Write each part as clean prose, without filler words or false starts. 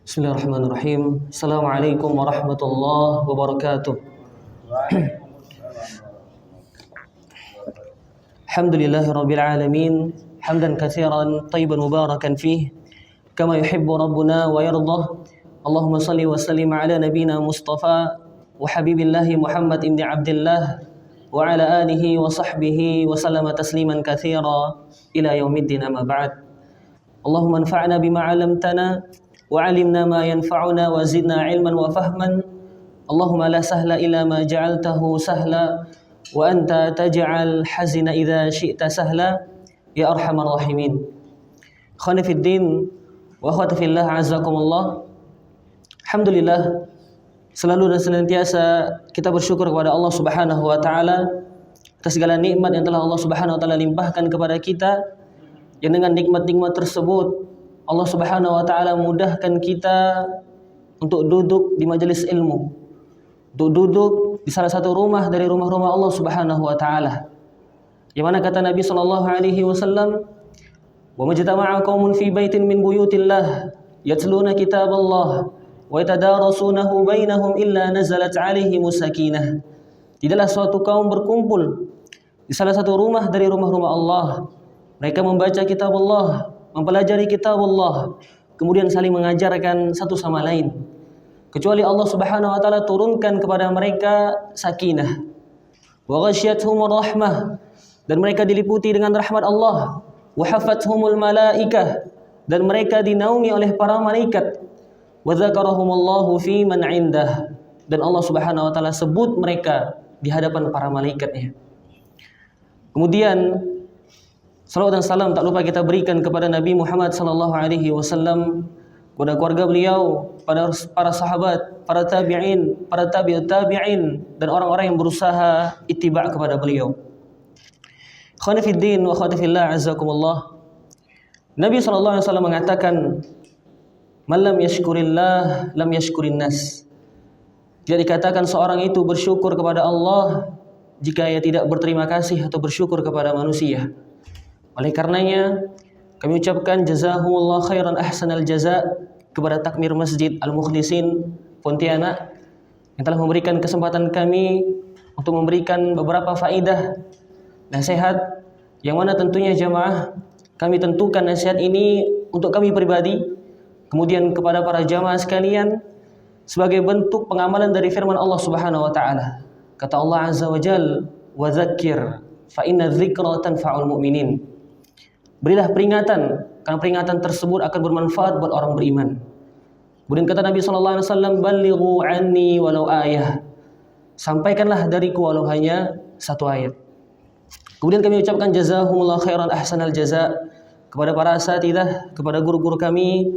Bismillahirrahmanirrahim. Assalamualaikum warahmatullahi wabarakatuh. Alhamdulillahirabbil alamin, hamdan katsiran thayyiban mubarakan fih, kama yuhibbu rabbuna wa yardah. Allahumma shalli wa sallim ala nabiyyina Mustafa wa habibillahi Muhammad ibn Abdullah wa ala alihi wa sahbihi wa sallama tasliman katsira ila yaumiddin, amma ba'd. Allahumma anfa'na bima 'allamtana وعلمنا ما ينفعنا وزدنا علما وفهما اللهم لا سهل إلا ما جعلته سهلا وأنت تجعل حزن إذا شئت سهلا يا أرحم الراحمين. Ikhwani fid din wa akhwati fillah, azakumullah. Alhamdulillah, selalu dan senantiasa kita bersyukur kepada Allah Subhanahu wa taala atas segala nikmat yang telah Allah Subhanahu wa taala limpahkan kepada kita, yang dengan nikmat-nikmat tersebut Allah Subhanahu wa taala mudahkan kita untuk duduk di majelis ilmu, untuk duduk di salah satu rumah dari rumah-rumah Allah Subhanahu wa taala. Yang mana kata Nabi sallallahu alaihi wasallam, "Wa majtama'a qaumun fi baitin min buyutillah yatluna kitaballah wa yatadarasunahu bainahum illa nazalat 'alaihimus sakinah." Tidaklah suatu kaum berkumpul di salah satu rumah dari rumah-rumah Allah. Mereka membaca kitab Allah, mempelajari kitab Allah, kemudian saling mengajarkan satu sama lain, kecuali Allah Subhanahu wa taala turunkan kepada mereka sakinah. Wa ghasyiyatuhumur rahmah, dan mereka diliputi dengan rahmat Allah. Wa hafathumul malaikah, dan mereka dinaungi oleh para malaikat. Wa dzakarahumullahu fi man 'indah, dan Allah Subhanahu wa taala sebut mereka di hadapan para malaikatnya. Kemudian salawat dan salam tak lupa kita berikan kepada Nabi Muhammad sallallahu alaihi wasallam, kepada keluarga beliau, pada para sahabat, para tabi'in, para tabi'ut tabi'in, dan orang-orang yang berusaha ittiba' kepada beliau. Ikhwani fid din wa akhwati fillah, azakumullah. Nabi sallallahu alaihi wasallam mengatakan, "Man lam yashkurillah lam yashkurin nas." Tidak dikatakan seorang itu bersyukur kepada Allah jika ia tidak berterima kasih atau bersyukur kepada manusia. Oleh karenanya, kami ucapkan jazahumullah khairan ahsanal jaza kepada takmir Masjid Al-Mukhlisin Pontianak yang telah memberikan kesempatan kami untuk memberikan beberapa faidah nasihat, yang mana tentunya jamaah kami tentukan nasihat ini untuk kami pribadi, kemudian kepada para jamaah sekalian sebagai bentuk pengamalan dari firman Allah Subhanahu wa taala. Kata Allah Azza wa Jalla, "Wa dzakkir fa inna dzikra tanfa'ul mu'minin." Berilah peringatan, karena peringatan tersebut akan bermanfaat buat orang beriman. Kemudian kata Nabi sallallahu alaihi wasallam, "Ballighu anni walau ayah." Sampaikanlah dariku walau hanya satu ayat. Kemudian kami ucapkan jazahumullah khairan ahsanal jaza kepada para asatidzah, kepada guru-guru kami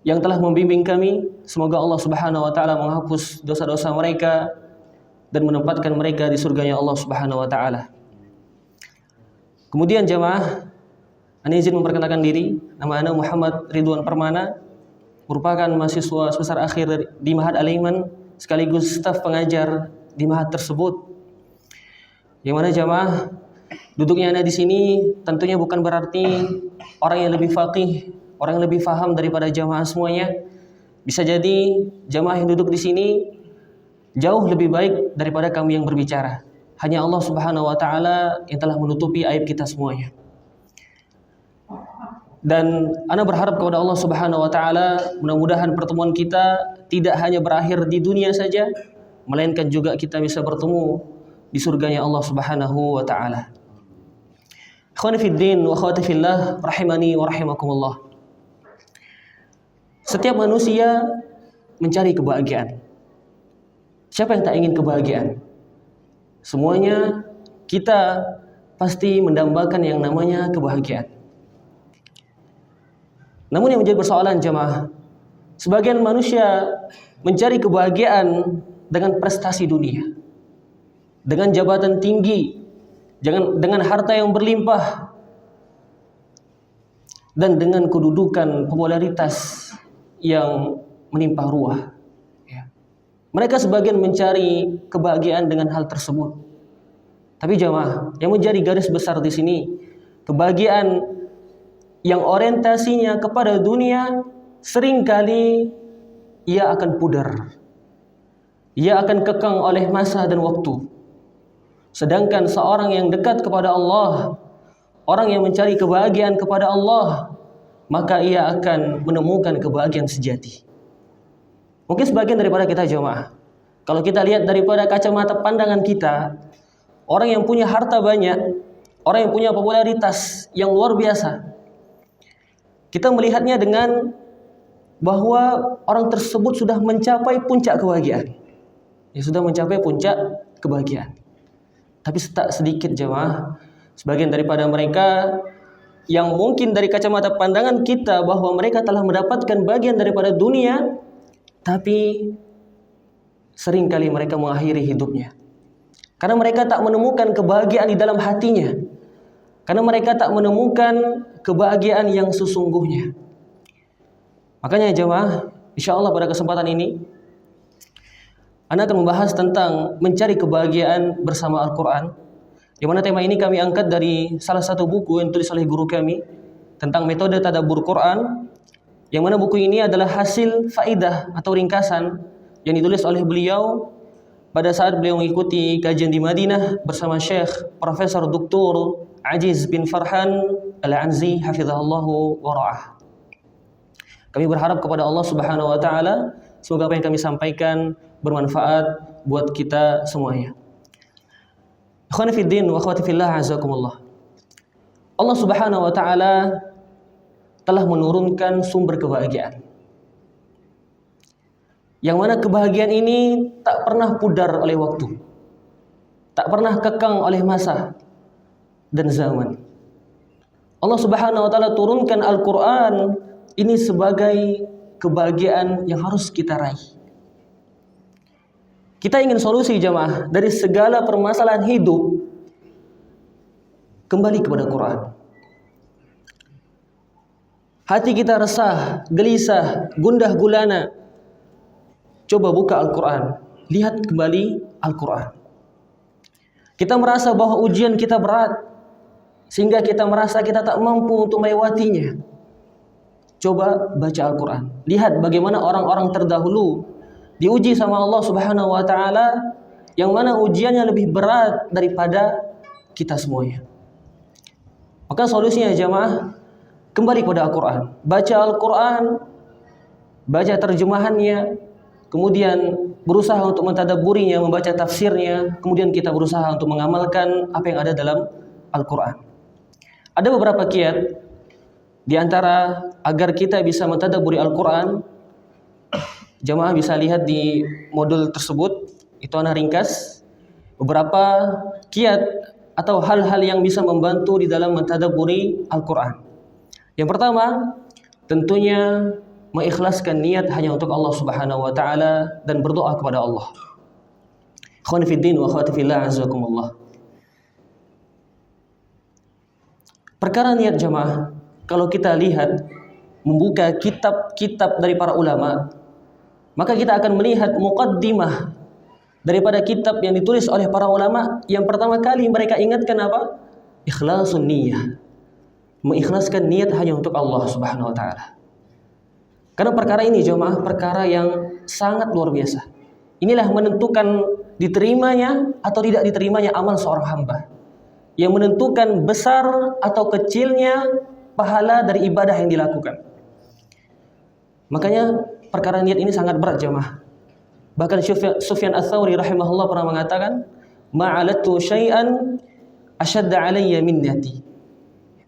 yang telah membimbing kami. Semoga Allah Subhanahu wa taala menghapus dosa-dosa mereka dan menempatkan mereka di surganya Allah Subhanahu wa taala. Kemudian jamaah, ana izin memperkenalkan diri. Nama ana Muhammad Ridwan Permana, merupakan mahasiswa semester akhir di Ma'had Al-Iman, sekaligus staf pengajar di Ma'had tersebut. Yang mana jamaah, duduknya ana di sini tentunya bukan berarti orang yang lebih faqih, orang yang lebih faham daripada jamaah semuanya. Bisa jadi jamaah yang duduk di sini jauh lebih baik daripada kami yang berbicara. Hanya Allah Subhanahu wa taala yang telah menutupi aib kita semuanya. Dan ana berharap kepada Allah Subhanahu wa taala, mudah-mudahan pertemuan kita tidak hanya berakhir di dunia saja, melainkan juga kita bisa bertemu di surganya Allah Subhanahu wa taala. Ikhwani fid din wa akhwati fillah, rahimani wa rahimakumullah. Setiap manusia mencari kebahagiaan. Siapa yang tak ingin kebahagiaan? Semuanya kita pasti mendambakan yang namanya kebahagiaan. Namun yang menjadi persoalan jemaah, sebagian manusia mencari kebahagiaan dengan prestasi dunia, dengan jabatan tinggi, dengan harta yang berlimpah, dan dengan kedudukan popularitas yang melimpah ruah. Mereka sebagian mencari kebahagiaan dengan hal tersebut. Tapi jamaah, yang menjadi garis besar di sini, kebahagiaan yang orientasinya kepada dunia seringkali ia akan pudar. Ia akan kekang oleh masa dan waktu. Sedangkan seorang yang dekat kepada Allah, orang yang mencari kebahagiaan kepada Allah, maka ia akan menemukan kebahagiaan sejati. Mungkin sebagian daripada kita jemaah, kalau kita lihat daripada kacamata pandangan kita, orang yang punya harta banyak, orang yang punya popularitas yang luar biasa, kita melihatnya dengan bahwa orang tersebut sudah mencapai puncak kebahagiaan. Ya, sudah mencapai puncak kebahagiaan. Tapi tak sedikit jemaah, sebagian daripada mereka yang mungkin dari kacamata pandangan kita bahwa mereka telah mendapatkan bagian daripada dunia, tapi seringkali mereka mengakhiri hidupnya. Karena mereka tak menemukan kebahagiaan di dalam hatinya. Karena mereka tak menemukan kebahagiaan yang sesungguhnya. Makanya jemaah, insyaallah pada kesempatan ini Anda akan membahas tentang mencari kebahagiaan bersama Al-Quran, yang mana tema ini kami angkat dari salah satu buku yang ditulis oleh guru kami tentang metode tadabbur Quran, yang mana buku ini adalah hasil faidah atau ringkasan yang ditulis oleh beliau pada saat beliau mengikuti kajian di Madinah bersama Syekh Profesor Dr. Aziz bin Farhan Al-Anzi hafizahullahu wa ra'ah. Kami berharap kepada Allah Subhanahu wa taala semoga apa yang kami sampaikan bermanfaat buat kita semuanya. Ikhwani fid din wa akhwati fillah, azakumullah. Allah Subhanahu wa taala telah menurunkan sumber kebahagiaan. Yang mana kebahagiaan ini tak pernah pudar oleh waktu. Tak pernah kekang oleh masa dan zaman. Allah Subhanahu wa taala turunkan Al-Qur'an ini sebagai kebahagiaan yang harus kita raih. Kita ingin solusi jamaah dari segala permasalahan hidup, kembali kepada Quran. Hati kita resah, gelisah, gundah gulana, coba buka Al-Quran, lihat kembali Al-Quran. Kita merasa bahwa ujian kita berat, sehingga kita merasa kita tak mampu untuk melewatinya. Coba baca Al-Quran, lihat bagaimana orang-orang terdahulu diuji sama Allah Subhanahu wa taala, yang mana ujiannya lebih berat daripada kita semuanya. Maka solusinya jamaah, kembali kepada Al-Quran. Baca Al-Quran, baca terjemahannya, kemudian berusaha untuk mentadabburinya, membaca tafsirnya, kemudian kita berusaha untuk mengamalkan apa yang ada dalam Al-Quran. Ada beberapa kiat di antara agar kita bisa mentadabburi Al-Quran. Jamaah bisa lihat di modul tersebut, itu ana ringkas beberapa kiat atau hal-hal yang bisa membantu di dalam mentadabburi Al-Quran. Yang pertama, tentunya mengikhlaskan niat hanya untuk Allah Subhanahu wa taala dan berdoa kepada Allah. Ikhwani fid din wa akhwati fillah, azakumullah. Perkara niat jamaah, kalau kita lihat membuka kitab-kitab dari para ulama, maka kita akan melihat muqaddimah daripada kitab yang ditulis oleh para ulama. Yang pertama kali mereka ingatkan apa? Ikhlasun niyah. Mengikhlaskan niat hanya untuk Allah Subhanahu wa taala. Karena perkara ini jemaah, perkara yang sangat luar biasa. Inilah menentukan diterimanya atau tidak diterimanya amal seorang hamba. Yang menentukan besar atau kecilnya pahala dari ibadah yang dilakukan. Makanya perkara niat ini sangat berat jemaah. Bahkan Sufyan Ats-Tsauri rahimahullah pernah mengatakan, "Ma'alatu syai'an ashadda 'alayya min niyati."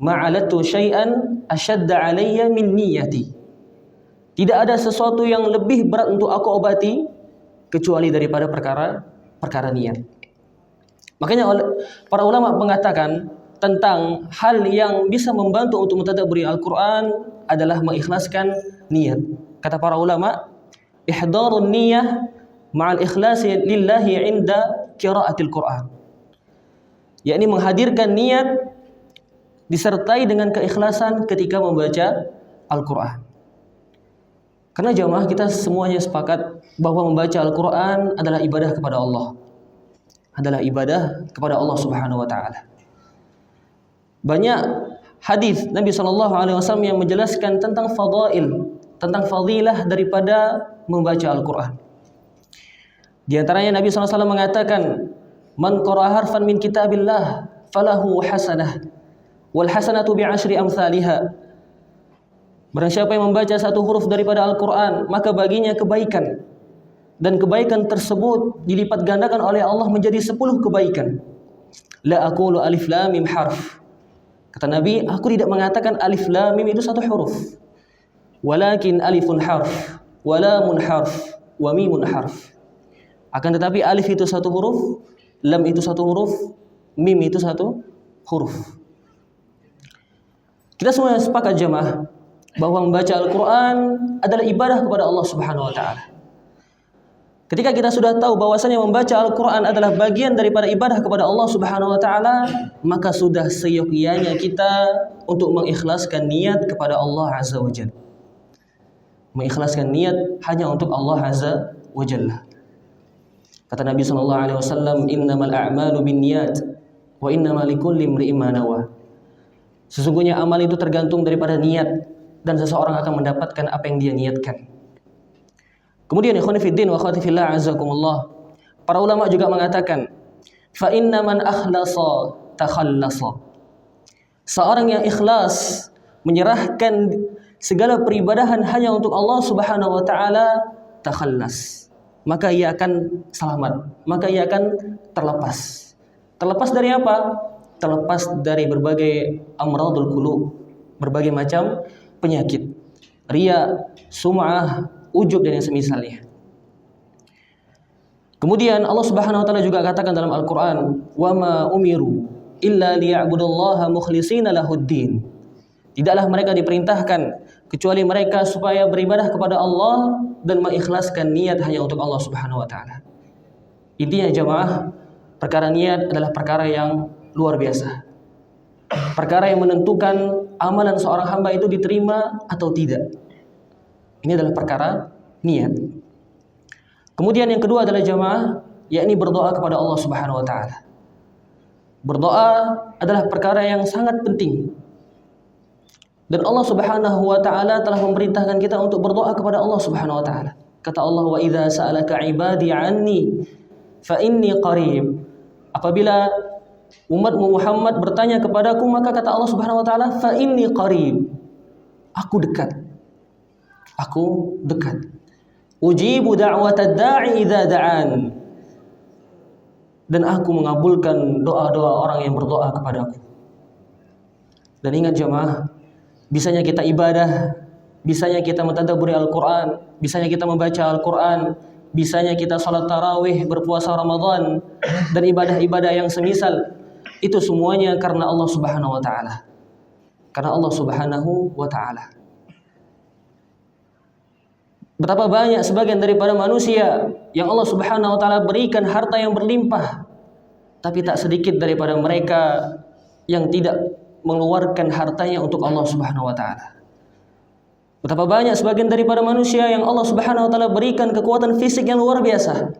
Ma'alatu syai'an ashadda 'alayya min niyati. Tidak ada sesuatu yang lebih berat untuk aku obati kecuali daripada perkara niat. Makanya para ulama mengatakan tentang hal yang bisa membantu untuk mentadabburi Al-Quran adalah mengikhlaskan niat. Kata para ulama, ihdarun niyah ma'al ikhlasi lillahi 'inda qiraatil Quran. Yakni menghadirkan niat disertai dengan keikhlasan ketika membaca Al-Quran. Karena jamaah kita semuanya sepakat bahwa membaca Al-Quran adalah ibadah kepada Allah. adalah ibadah kepada Allah Subhanahu wa taala. Banyak hadis Nabi SAW yang menjelaskan tentang fadail, tentang fadilah daripada membaca Al-Quran. Di antaranya Nabi SAW mengatakan, man qara'a harfan min kitabillah falahu hasanah wal hasanatu bi'ashri amsalihha. Barang siapa yang membaca satu huruf daripada Al-Quran, maka baginya kebaikan, dan kebaikan tersebut dilipat gandakan oleh Allah menjadi 10 kebaikan. La aqulu alif lam mim harf. Kata Nabi, aku tidak mengatakan alif lam mim itu satu huruf. Walakin alifun harf, wa lamun harf, wa mimun harf. Akan tetapi alif itu satu huruf, lam itu satu huruf, mim itu satu huruf. Kita semua sepakat jemaah bahwa membaca Al-Quran adalah ibadah kepada Allah Subhanahu wa taala. Ketika kita sudah tahu bahwasanya membaca Al-Quran adalah bagian daripada ibadah kepada Allah Subhanahu wa taala, maka sudah seyogyanya kita untuk mengikhlaskan niat kepada Allah Azza wa Jalla. Mengikhlaskan niat hanya untuk Allah Azza wa Jalla. Kata Nabi sallallahu alaihi wasallam, "Innamal a'malu binniyat wa innamal likulli imri'in ma nawa." Sesungguhnya amal itu tergantung daripada niat, dan seseorang akan mendapatkan apa yang dia niatkan. Kemudian ikhwan fillah wa akhwati fillah azakumullah, para ulama juga mengatakan, fa inna man akhlasa takhallasa. Seorang yang ikhlas menyerahkan segala peribadahan hanya untuk Allah Subhanahu wa taala, takhallas, maka ia akan selamat, maka ia akan terlepas. Terlepas dari apa? Terlepas dari berbagai amradul qulub, berbagai macam penyakit, riya, sum'ah, ujub dan yang semisalnya. Kemudian Allah Subhanahu wa taala juga katakan dalam Al-Qur'an, "Wa ma umiru illa liya'budullaha mukhlishina lahuddin." Tidaklah mereka diperintahkan kecuali mereka supaya beribadah kepada Allah dan mengikhlaskan niat hanya untuk Allah Subhanahu wa taala. Intinya jemaah, perkara niat adalah perkara yang luar biasa. Perkara yang menentukan amalan seorang hamba itu diterima atau tidak. Ini adalah perkara niat. Kemudian yang kedua adalah jamaah, yakni berdoa kepada Allah Subhanahu wa taala. Berdoa adalah perkara yang sangat penting. Dan Allah Subhanahu wa taala telah memerintahkan kita untuk berdoa kepada Allah Subhanahu wa taala. Kata Allah, "Wa idza sa'alaka 'ibadi 'anni fa inni qarib." Apabila umatmu Muhammad bertanya kepadaku, maka kata Allah Subhanahu wa taala, fa inni qarib. Aku dekat. Aku dekat. Ujibu da'watad da'i idza da'an. Dan aku mengabulkan doa-doa orang yang berdoa kepadaku. Dan ingat jemaah, bisanya kita ibadah, bisanya kita mentadabburi Al-Qur'an, bisanya kita membaca Al-Qur'an, bisanya kita salat tarawih, berpuasa Ramadan, dan ibadah-ibadah yang semisal, itu semuanya karena Allah Subhanahu wa taala. Karena Allah Subhanahu wa taala. Betapa banyak sebagian daripada manusia yang Allah Subhanahu wa taala berikan harta yang berlimpah, tapi tak sedikit daripada mereka yang tidak mengeluarkan hartanya untuk Allah Subhanahu wa taala. Betapa banyak sebagian daripada manusia yang Allah Subhanahu wa taala berikan kekuatan fisik yang luar biasa.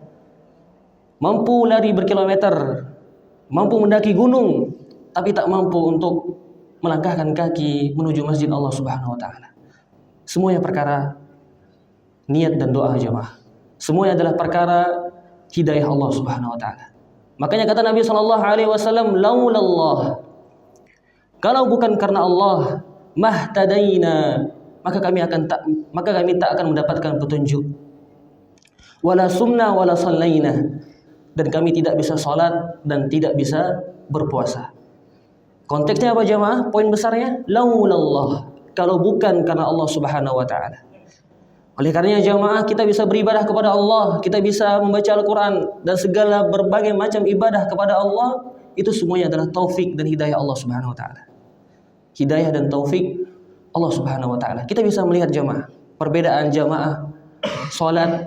Mampu lari berkilometer, mampu mendaki gunung, tapi tak mampu untuk melangkahkan kaki menuju masjid Allah Subhanahu wa taala. Semuanya perkara niat dan doa jemaah. Semuanya adalah perkara hidayah Allah Subhanahu wa taala. Makanya kata Nabi sallallahu alaihi wasallam, "Laulallah." Kalau bukan karena Allah, mahtadaina, maka kami tak akan mendapatkan petunjuk. Wala sumna wala sallaina, dan kami tidak bisa salat dan tidak bisa berpuasa. Konteksnya apa jemaah? Poin besarnya, laulallah. Kalau bukan karena Allah Subhanahu wa taala. Oleh karenanya jemaah, kita bisa beribadah kepada Allah, kita bisa membaca Al-Quran, dan segala berbagai macam ibadah kepada Allah, itu semuanya adalah taufik dan hidayah Allah Subhanahu wa taala. Hidayah dan taufik Allah Subhanahu wa taala. Kita bisa melihat jemaah, perbedaan jemaah salat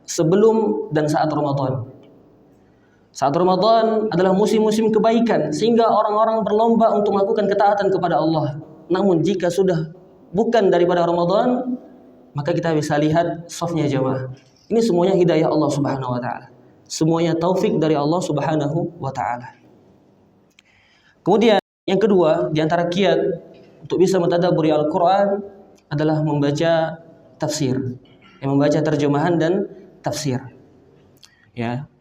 sebelum dan saat Ramadan. Saat Ramadan adalah musim-musim kebaikan, sehingga orang-orang berlomba untuk melakukan ketaatan kepada Allah. Namun jika sudah bukan daripada Ramadan, maka kita bisa lihat softnya jemaah. Ini semuanya hidayah Allah Subhanahu wa taala. Semuanya taufik dari Allah Subhanahu wa taala. Kemudian yang kedua, di antara kiat untuk bisa mentadabburi Al-Qur'an adalah membaca tafsir. Yang membaca terjemahan dan tafsir. Ya.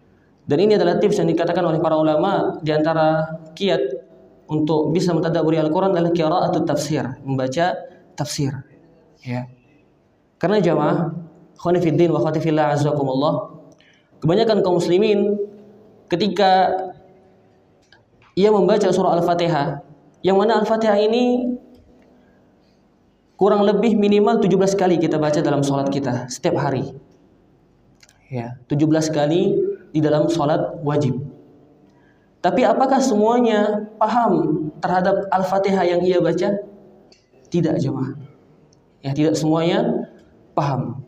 Dan ini adalah tips yang dikatakan oleh para ulama, di antara kiat untuk bisa mentadabburi Al-Qur'an adalah qira'atut tafsir, membaca tafsir. Ya. Karena jamaah, ikhwani fiddin wa akhwati fillah azzakumullah, kebanyakan kaum muslimin ketika ia membaca surah Al-Fatihah, yang mana Al-Fatihah ini kurang lebih minimal 17 kali kita baca dalam sholat kita setiap hari. Ya, 17 kali di dalam sholat wajib. Tapi apakah semuanya paham terhadap Al-Fatihah yang ia baca? Tidak, jemaah. Ya, tidak semuanya paham.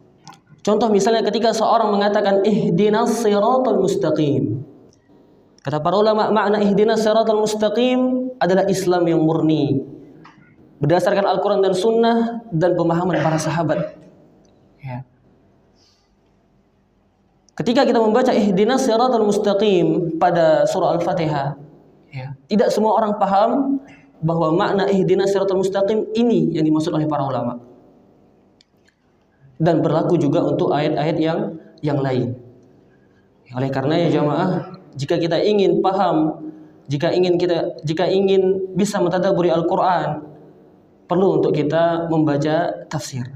Contoh misalnya ketika seorang mengatakan ihdinas siratal mustaqim. Kata para ulama, makna ihdinas siratal mustaqim adalah Islam yang murni, berdasarkan Al-Quran dan Sunnah dan pemahaman para sahabat. Ya. Ketika kita membaca ihdinas siratal mustaqim pada surah Al-Fatihah, ya, tidak semua orang paham bahwa makna ihdinas siratal mustaqim ini yang dimaksud oleh para ulama. Dan berlaku juga untuk ayat-ayat yang lain. Oleh karena ya jamaah, jika kita ingin paham, jika ingin bisa mentadabburi Al-Quran, perlu untuk kita membaca tafsir.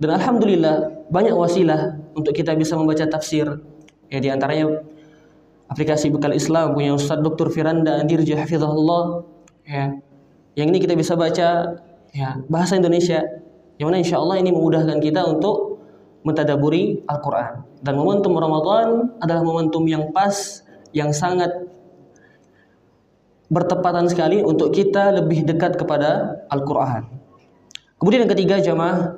Dan alhamdulillah banyak wasilah untuk kita bisa membaca tafsir. Ya, di antaranya aplikasi Bekal Islam punya Ustaz Dr. Firanda Andirji hafizahullah. Ya. Yang ini kita bisa baca ya bahasa Indonesia. Yang mana insyaallah ini memudahkan kita untuk mentadabburi Al-Quran. Dan momentum Ramadan adalah momentum yang pas, yang sangat bertepatan sekali untuk kita lebih dekat kepada Al-Quran. Kemudian yang ketiga jamaah,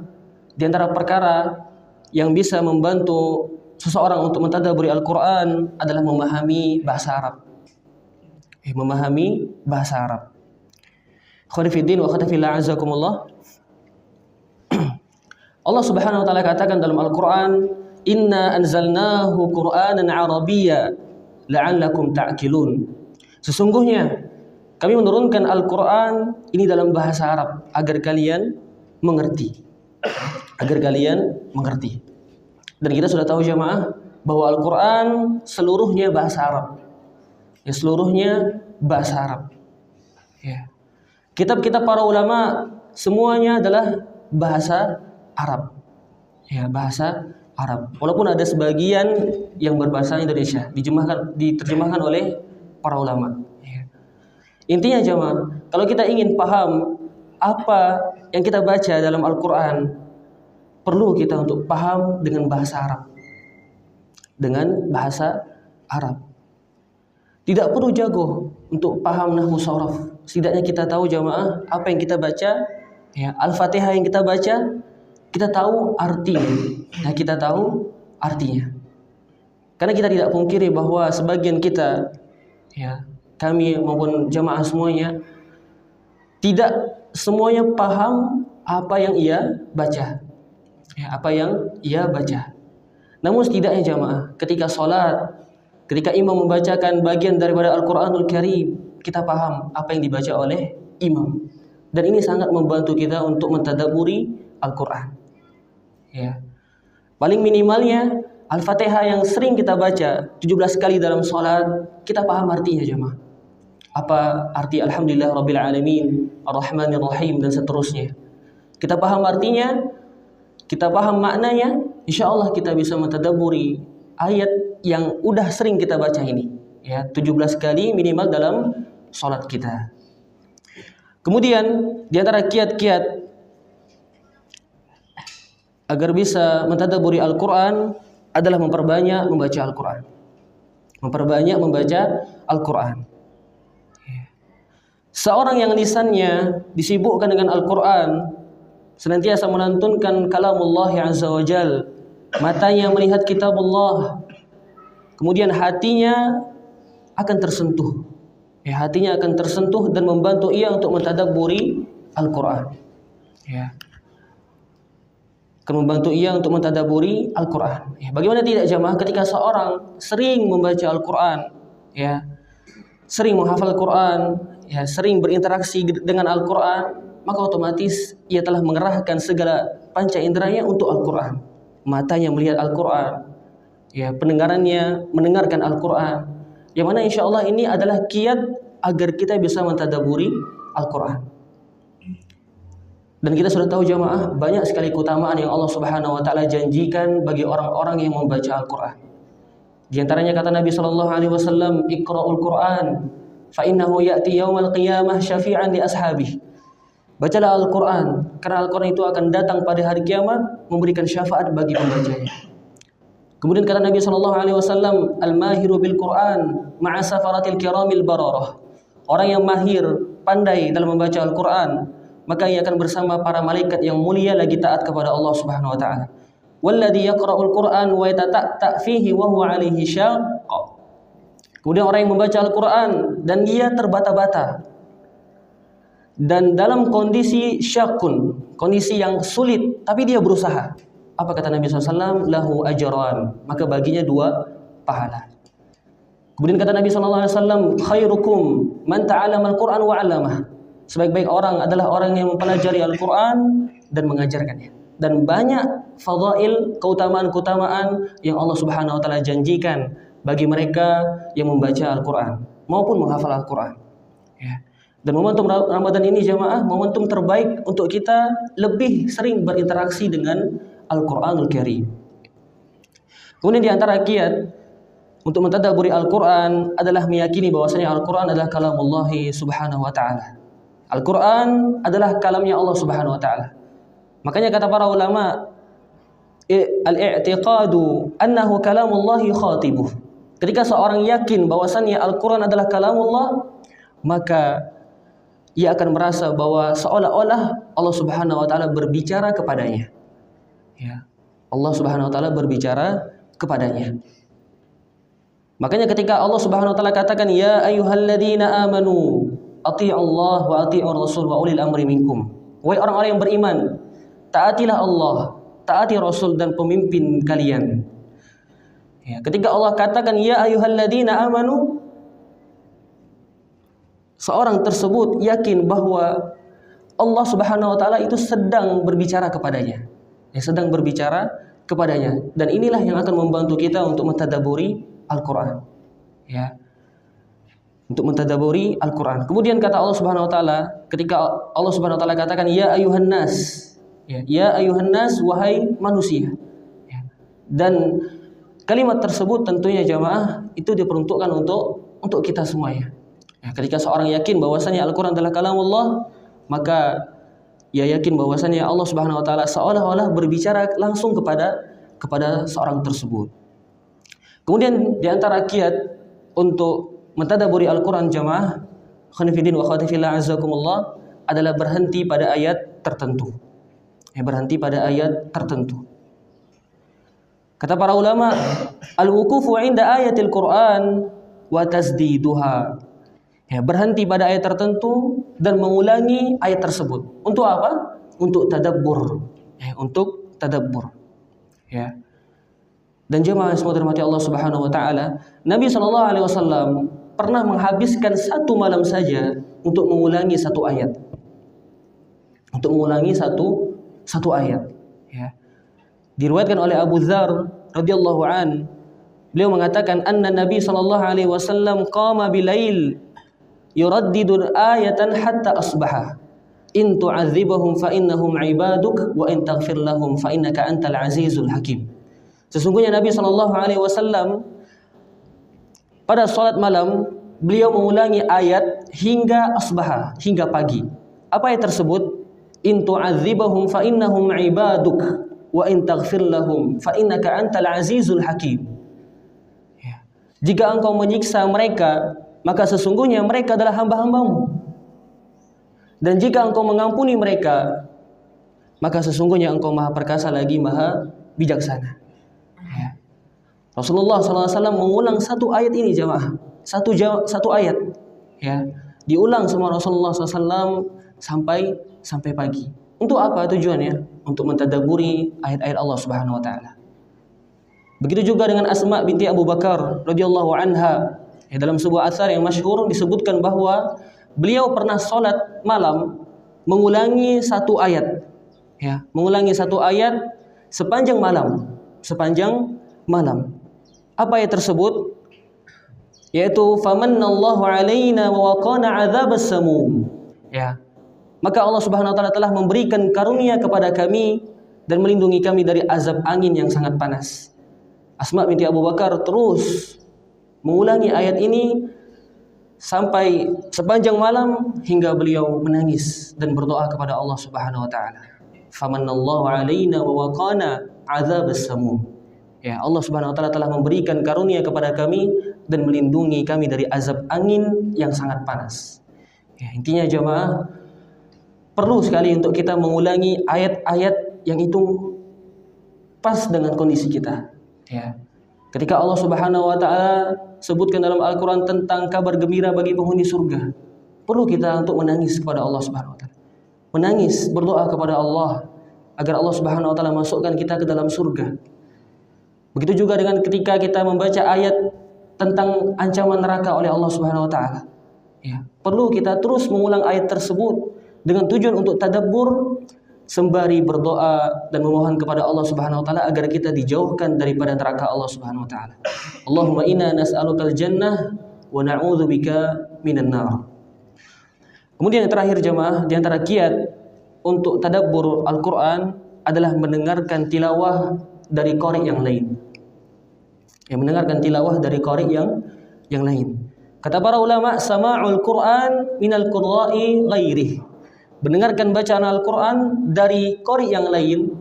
di antara perkara yang bisa membantu seseorang untuk mentadabburi Al-Quran adalah memahami bahasa Arab. Memahami bahasa Arab. Khonifiddin wa khatafillah azakumullah. Allah Subhanahu wa taala katakan dalam Al-Qur'an, "Inna anzalnahu Qur'anan Arabiyya la'allakum ta'qilun." Sesungguhnya kami menurunkan Al-Qur'an ini dalam bahasa Arab agar kalian mengerti. Agar kalian mengerti. Dan kita sudah tahu jamaah bahwa Al-Qur'an seluruhnya bahasa Arab. Ya, seluruhnya bahasa Arab. Ya. Kitab-kitab para ulama semuanya adalah bahasa Arab. Ya, bahasa Arab. Walaupun ada sebagian yang berbahasa Indonesia, diterjemahkan oleh para ulama. Ya. Intinya jemaah, kalau kita ingin paham apa yang kita baca dalam Al-Quran, perlu kita untuk paham dengan bahasa Arab. Dengan bahasa Arab. Tidak perlu jago untuk paham nahwu sharaf. Setidaknya kita tahu jemaah apa yang kita baca, ya, Al-Fatihah yang kita baca, kita tahu artinya. Nah, kita tahu artinya. Karena kita tidak pungkiri bahwa sebagian kita, ya, kami maupun jamaah semuanya, tidak semuanya paham apa yang ia baca. Ya, apa yang ia baca. Namun setidaknya jamaah, ketika sholat, ketika imam membacakan bagian daripada Al-Quranul Karim, kita paham apa yang dibaca oleh imam. Dan ini sangat membantu kita untuk mentadabburi Al-Quran. Ya. Paling minimalnya Al-Fatihah yang sering kita baca 17 kali dalam sholat, kita paham artinya jemaah. Apa arti Alhamdulillah Rabbil Alamin, Ar-Rahmanir Rahim, dan seterusnya. Kita paham artinya, kita paham maknanya, insya Allah kita bisa mentadabburi ayat yang udah sering kita baca ini. Ya, 17 kali minimal dalam sholat kita. Kemudian di antara kiat-kiat agar bisa mentadabburi Al-Quran adalah memperbanyak membaca Al-Quran. Memperbanyak membaca Al-Quran. Seorang yang lisannya disibukkan dengan Al-Quran, senantiasa melantunkan kalamullah azza wa jal, matanya melihat kitabullah, kemudian hatinya akan tersentuh. Ya, hatinya akan tersentuh dan membantu ia untuk mentadabburi Al-Quran. Ya. akan membantu ia untuk mentadaburi Al-Quran. Ya, bagaimana tidak jamaah ketika seorang sering membaca Al-Quran, ya, sering menghafal Al-Quran, ya, sering berinteraksi dengan Al-Quran, maka otomatis ia telah mengerahkan segala panca inderanya untuk Al-Quran. Matanya melihat Al-Quran, ya, pendengarannya mendengarkan Al-Quran. Yang mana insya Allah ini adalah kiat agar kita bisa mentadaburi Al-Quran. Dan kita sudah tahu jamaah, banyak sekali keutamaan yang Allah Subhanahu wa taala janjikan bagi orang-orang yang membaca Al-Qur'an. Di antaranya kata Nabi sallallahu alaihi wasallam, "Iqra'ul Qur'an fa innahu ya'ti yaumal qiyamah syafi'an li ashabihi." Bacalah Al-Qur'an, karena Al-Qur'an itu akan datang pada hari kiamat memberikan syafaat bagi pembacanya. Kemudian kata Nabi sallallahu alaihi wasallam, "Al-mahiru bil Qur'an ma'a safaratil kiramil bararah." Orang yang mahir, pandai dalam membaca Al-Qur'an, maka ia akan bersama para malaikat yang mulia lagi taat kepada Allah Subhanahu wa taala. Walladzi yaqra'ul Qur'an wa yatata'ta fihi wa huwa 'alaihi syaqq. Kemudian orang yang membaca Al-Qur'an dan dia terbata-bata dan dalam kondisi syakun, kondisi yang sulit, tapi dia berusaha. Apa kata Nabi SAW? Lahu ajran, maka baginya 2 pahala. Kemudian kata Nabi SAW, khairukum man ta'allama al-Qur'an wa 'allamah. Sebaik-baik orang adalah orang yang mempelajari Al-Quran dan mengajarkannya. Dan banyak fadail, keutamaan-keutamaan yang Allah Subhanahu wa taala janjikan bagi mereka yang membaca Al-Quran maupun menghafal Al-Quran. Ya. Dan momentum Ramadan ini jamaah, momentum terbaik untuk kita lebih sering berinteraksi dengan Al-Quranul Karim. Kemudian di antara kiat untuk mentadaburi Al-Quran adalah meyakini bahwasanya Al-Quran adalah kalamullah Subhanahu wa taala. Al-Quran adalah kalamnya Allah Subhanahu wa taala. Makanya kata para ulama, al-i'tiqadu annahu kalamullahi khatibuh. Ketika seorang yakin bahwasannya Al-Quran adalah kalamullah, maka ia akan merasa bahwa seolah-olah Allah Subhanahu wa taala berbicara kepadanya. Ya. Allah Subhanahu wa taala berbicara kepadanya. Makanya ketika Allah Subhanahu wa taala katakan, "Ya ayyuhalladzina amanu ati'u Allah wa ati'ur Rasul wa ulil amri minkum." Wahai orang-orang yang beriman, taatilah Allah, taati Rasul dan pemimpin kalian. Ya, ketika Allah katakan ya ayyuhalladzina amanu, seorang tersebut yakin bahwa Allah Subhanahu wa taala itu sedang berbicara kepadanya. Ya, sedang berbicara kepadanya, dan inilah yang akan membantu kita untuk mentadaburi Al-Qur'an. Ya. Untuk mentadaburi Al-Quran. Kemudian kata Allah Subhanahu wa taala, ketika Allah Subhanahu wa taala katakan ya ayuhan nas, ya ayuhan nas, wahai manusia. Ya. Dan kalimat tersebut tentunya jamaah itu diperuntukkan untuk kita semuanya. Ya, ketika seorang yakin bahwasanya Al-Quran adalah kalamullah, maka ia yakin bahwasanya Allah Subhanahu wa taala seolah-olah berbicara langsung kepada seorang tersebut. Kemudian di antara kiat untuk mentadaburi Al-Quran jamaah, khonifidin wa khatifillah azzakumullah, adalah berhenti pada ayat tertentu. Ya, berhenti pada ayat tertentu. Kata para ulama, al-wuqufu 'inda ayatil Qur'an wa tasdiduha. Ya, berhenti pada ayat tertentu dan mengulangi ayat tersebut. Untuk apa? Untuk tadabbur. Ya, untuk tadabbur. Ya. Dan jemaah semua dirahmati Allah Subhanahu wa taala, Nabi sallallahu alaihi wasallam pernah menghabiskan 1 malam saja untuk mengulangi 1 ayat. Untuk mengulangi satu ayat. Ya. Diriwayatkan oleh Abu Dzar radhiyallahu an, beliau mengatakan anna Nabi sallallahu alaihi wasallam qama bilail yuraddidu ayatan hatta asbaha. In tu'adzibahum fa innahum 'ibaduk wa in taghfir lahum fa innaka antal azizul hakim. Sesungguhnya Nabi sallallahu alaihi wasallam pada salat malam beliau mengulangi ayat hingga asbaha, hingga pagi. Apa ayat tersebut? In tu'adzibahum fa innahum 'ibaduk wa in taghfir lahum fa innaka antal azizul hakim. Ya. Jika engkau menyiksa mereka, maka sesungguhnya mereka adalah hamba-hambamu. Dan jika engkau mengampuni mereka, maka sesungguhnya engkau maha perkasa lagi maha bijaksana. Ya. Rasulullah SAW mengulang 1 ayat ini jamaah, satu ayat, ya, diulang sama Rasulullah SAW sampai pagi. Untuk apa tujuannya? Untuk mentadabburi ayat-ayat Allah Subhanahu wa taala. Begitu juga dengan Asma binti Abu Bakar radhiyallahu anha. Dalam sebuah atsar yang masyhur disebutkan bahwa beliau pernah salat malam mengulangi satu ayat. Mengulangi satu ayat sepanjang malam. Apa ayat tersebut? Yaitu famannallahu alaina wa waqana adzabas samum. Maka Allah Subhanahu wa taala telah memberikan karunia kepada kami dan melindungi kami dari azab angin yang sangat panas. Asma binti Abu Bakar terus mengulangi ayat ini sampai sepanjang malam hingga beliau menangis dan berdoa kepada Allah Subhanahu wa taala. Famannallahu alaina wa waqana adzabas samum. Allah Subhanahu wa taala telah memberikan karunia kepada kami dan melindungi kami dari azab angin yang sangat panas. Intinya jemaah, perlu sekali untuk kita mengulangi ayat-ayat yang itu pas dengan kondisi kita. Ketika Allah Subhanahu wa taala sebutkan dalam Al-Qur'an tentang kabar gembira bagi penghuni surga, perlu kita untuk menangis kepada Allah Subhanahu wa taala. Menangis, berdoa kepada Allah agar Allah Subhanahu wa taala masukkan kita ke dalam surga. Begitu juga dengan ketika kita membaca ayat tentang ancaman neraka oleh Allah Subhanahu wa taala. Perlu kita terus mengulang ayat tersebut dengan tujuan untuk tadabbur sembari berdoa dan memohon kepada Allah Subhanahu wa taala agar kita dijauhkan daripada neraka Allah Subhanahu wa taala. Allahumma inna nas'alukal jannah wa na'udzubika minan nar. Kemudian yang terakhir jemaah, di antara kiat untuk tadabbur Al-Qur'an adalah mendengarkan tilawah dari qari yang lain. Mendengarkan tilawah dari qari yang lain. Kata para ulama, sama'ul Qur'an minal qurra'i ghairihi. Mendengarkan bacaan Al-Quran dari qari yang lain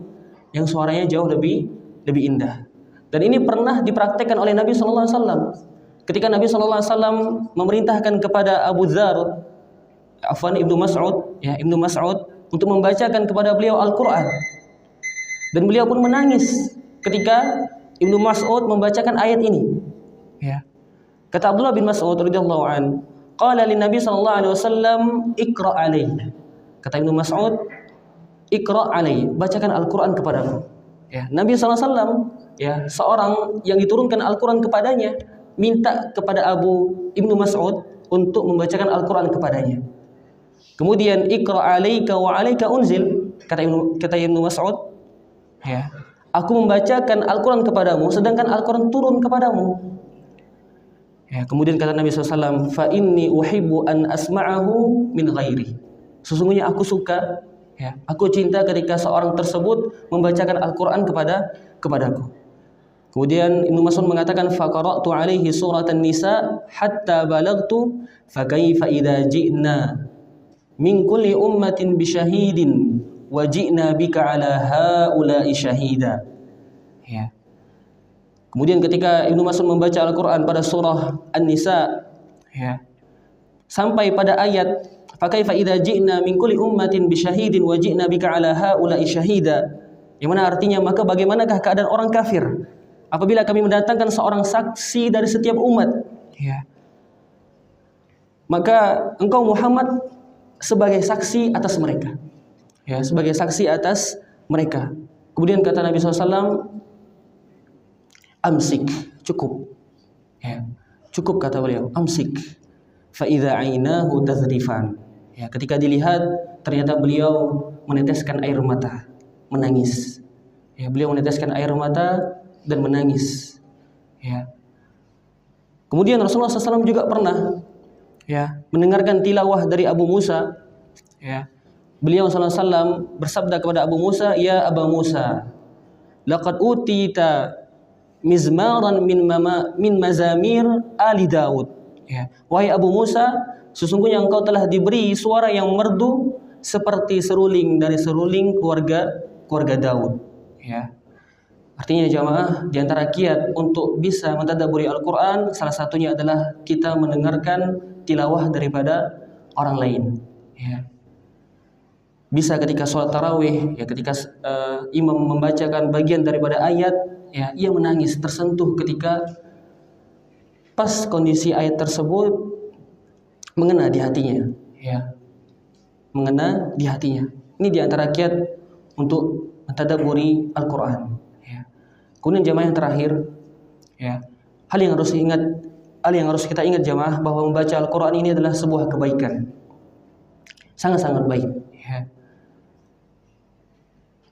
yang suaranya jauh lebih indah. Dan ini pernah dipraktekkan oleh Nabi sallallahu alaihi wasallam. Ketika Nabi sallallahu alaihi wasallam memerintahkan kepada Abu Dzar, Ibnu Mas'ud untuk membacakan kepada beliau Al-Quran. Dan beliau pun menangis ketika Ibnu Mas'ud membacakan ayat ini. Kata Abdullah bin Mas'ud radhiyallahu an, qala lin Nabi sallallahu alaihi wasallam, "Iqra' alaihi." Kata Ibnu Mas'ud, "Iqra' alaihi," bacakan Al-Qur'an kepadaku. Nabi sallallahu alaihi wasallam, seorang yang diturunkan Al-Qur'an kepadanya, minta kepada Ibnu Mas'ud untuk membacakan Al-Qur'an kepadanya. Kemudian Iqra' alaika wa 'alaika unzil, kata Ibnu Mas'ud, aku membacakan Al-Qur'an kepadamu sedangkan Al-Qur'an turun kepadamu. Kemudian kata Nabi SAW, fa inni uhibbu an asma'ahu min ghairi. Sesungguhnya aku suka, aku cinta ketika seorang tersebut membacakan Al-Quran kepadaku. Kemudian Ibnu Mas'ud mengatakan, faqara'tu alaihi suratan nisa hatta balagtu fa kaifa idza ji'na min kulli ummatin bi syahidin wa ji'na bika ala haula'i syahida. Kemudian ketika Ibnu Mas'ud membaca Al-Quran pada surah An-Nisa, sampai pada ayat fakaifa idza ji'na min kulli ummatin bi syahidin wa ji'na bika ala haula'i syahida, yang mana artinya maka bagaimanakah keadaan orang kafir apabila kami mendatangkan seorang saksi dari setiap umat. Maka engkau Muhammad sebagai saksi atas mereka. Sebagai saksi atas mereka. Kemudian kata Nabi SAW, amsik, cukup. Cukup kata beliau, amsik. Fa idza 'ainahu tadhrifan. Ketika dilihat ternyata beliau meneteskan air mata, menangis. Beliau meneteskan air mata dan menangis. Kemudian Rasulullah SAW juga pernah mendengarkan tilawah dari Abu Musa. Beliau SAW bersabda kepada Abu Musa, ya Aba Musa, laqad utita mizmaran min mazamir ali Daud. Wahai Abu Musa, sesungguhnya engkau telah diberi suara yang merdu seperti seruling dari seruling keluarga Daud. Artinya jamaah, di antara kiat untuk bisa mentadabburi Al-Quran, salah satunya adalah kita mendengarkan tilawah daripada orang lain. Bisa ketika sholat tarawih, ketika imam membacakan bagian daripada ayat, ia menangis tersentuh ketika pas kondisi ayat tersebut mengena di hatinya, mengena di hatinya. Ini di antara kiat untuk mentadabburi Al-Qur'an. Ya. Kemudian jamaah yang terakhir, ya, hal yang harus kita ingat jamaah, bahwa membaca Al-Qur'an ini adalah sebuah kebaikan. Sangat-sangat baik. Ya.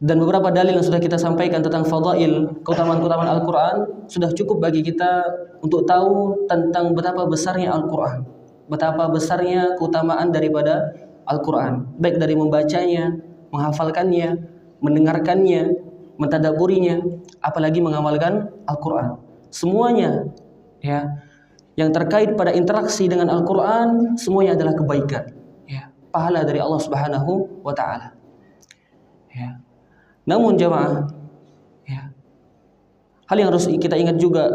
Dan beberapa dalil yang sudah kita sampaikan tentang fadail, keutamaan-keutamaan Al-Qur'an sudah cukup bagi kita untuk tahu tentang betapa besarnya Al-Qur'an, betapa besarnya keutamaan daripada Al-Qur'an, baik dari membacanya, menghafalkannya, mendengarkannya, mentadabburinya, apalagi mengamalkan Al-Qur'an. Semuanya, ya, yang terkait pada interaksi dengan Al-Qur'an, semuanya adalah kebaikan, ya, pahala dari Allah Subhanahu wa taala. Ya. Namun jamaah, ya, hal yang harus kita ingat juga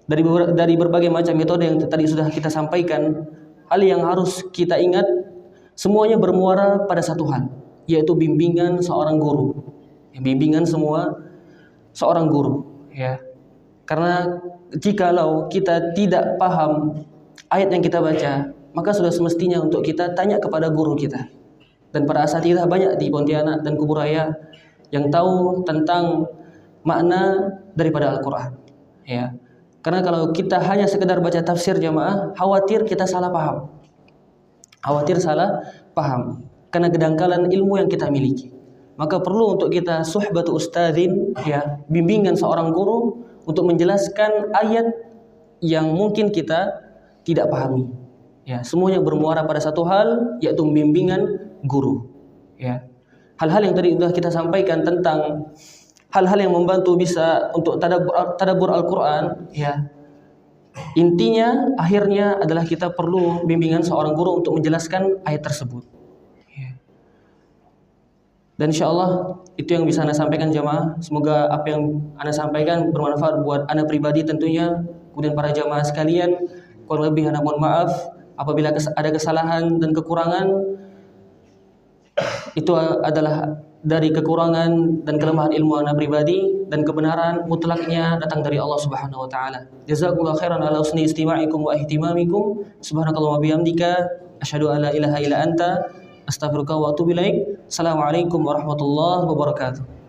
dari berbagai macam metode yang tadi sudah kita sampaikan, hal yang harus kita ingat semuanya bermuara pada satu hal, yaitu bimbingan seorang guru. Ya, bimbingan semua seorang guru, ya. Karena jikalau kita tidak paham ayat yang kita baca, maka sudah semestinya untuk kita tanya kepada guru kita. Dan para asatidzah banyak di Pontianak dan Kuburaya yang tahu tentang makna daripada Al-Qur'an, ya. Karena kalau kita hanya sekedar baca tafsir jamaah, khawatir kita salah paham. Khawatir salah paham karena kedangkalan ilmu yang kita miliki. Maka perlu untuk kita suhbatu ustadzin, ya, bimbingan seorang guru untuk menjelaskan ayat yang mungkin kita tidak pahami. Ya, semuanya bermuara pada satu hal, yaitu bimbingan guru. Ya. Hal-hal yang tadi sudah kita sampaikan tentang hal-hal yang membantu bisa untuk tadabbur Al-Qur'an, ya. Intinya, akhirnya adalah kita perlu bimbingan seorang guru untuk menjelaskan ayat tersebut. Ya. Dan insyaallah itu yang bisa Anda sampaikan jamaah. Semoga apa yang Anda sampaikan bermanfaat buat Anda pribadi tentunya, kemudian para jamaah sekalian. Kurang lebih Anda mohon maaf apabila ada kesalahan dan kekurangan. Itu adalah dari kekurangan dan kelemahan ilmu Anda pribadi, dan kebenaran mutlaknya datang dari Allah Subhanahu wa taala. Jazakumullahu khairan ala husni istima'ikum wa ihtimamikum. Subhanakallahumma bihamdika asyhadu an la ilaha illa anta astaghfiruka wa atubu ilaik. Assalamualaikum warahmatullahi wabarakatuh.